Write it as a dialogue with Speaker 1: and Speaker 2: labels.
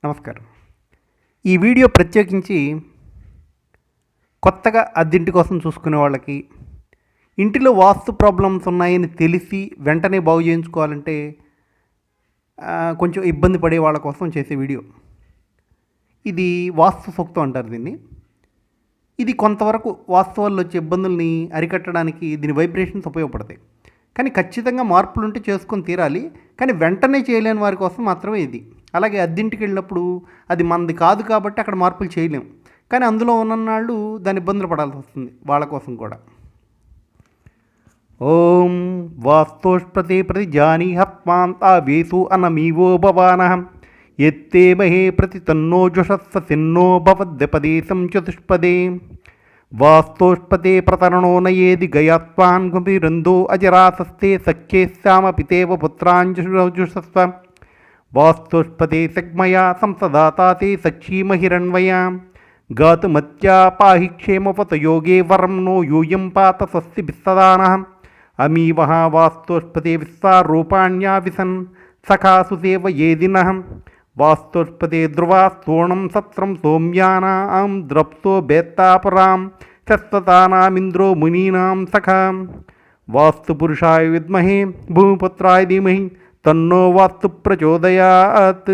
Speaker 1: నమస్కారం. ఈ వీడియో ప్రత్యేకించి కొత్తగా అద్దెంటి కోసం చూసుకునే వాళ్ళకి, ఇంటిలో వాస్తు ప్రాబ్లమ్స్ ఉన్నాయని తెలిసి వెంటనే బాగు చేయించుకోవాలంటే కొంచెం ఇబ్బంది పడే వాళ్ళ కోసం చేసే వీడియో. ఇది వాస్తు సూక్తం అంటారు దీన్ని. ఇది కొంతవరకు వాస్తు వల్ల వచ్చే ఇబ్బందుల్ని అరికట్టడానికి దీని వైబ్రేషన్స్ ఉపయోగపడతాయి. కానీ ఖచ్చితంగా మార్పులు ఉంటే చేసుకొని తీరాలి. కానీ వెంటనే చేయలేని వారి కోసం మాత్రమే ఇది. అలాగే అద్దెంటికి వెళ్ళినప్పుడు అది మనది కాదు కాబట్టి అక్కడ మార్పులు చేయలేం. కానీ అందులో ఉన్ననాళ్ళు దాని ఇబ్బందులు పడాల్సి వస్తుంది వాళ్ళ కోసం కూడా. ఓం వాస్తోష్పతే ప్రతిజానీహత్మాంతావేసు అనమీవో భవానః ఎత్తే మహే ప్రతి తన్నో జుషస్స సిన్నో భవద్యపదేశం చతుష్పదే వాస్తోష్పతే ప్రతరణో నయేది గయాత్వాన్ గంభీరందో అజరాసస్తే సఖ్యే శ్యామపితేవ పుత్రాంజుషస్వ వాస్తోష్పతే సగ్మయా సంసదాతాతే సక్షీమహిరణ్వయా గాతుమత్యా పాహి క్షేమపతయోగే వరం నో యూయం పాత స్వస్తి విస్తదానః అమీవః వాస్తోష్పతే విశ్వారూపాణ్యా విసన్ సఖాసు సేవయేదినః వాస్తోష్పతే ధ్రువాస్తోణం సత్రం సౌమ్యానాం ద్రప్సో బేత్తాపరాం శస్వతానామింద్రో మునీనాం సఖా వాస్తుపురుషాయ విద్మహే భూమిపుత్రాయ ధీమహి తన్నో వాస్తు ప్రచోదయాత్.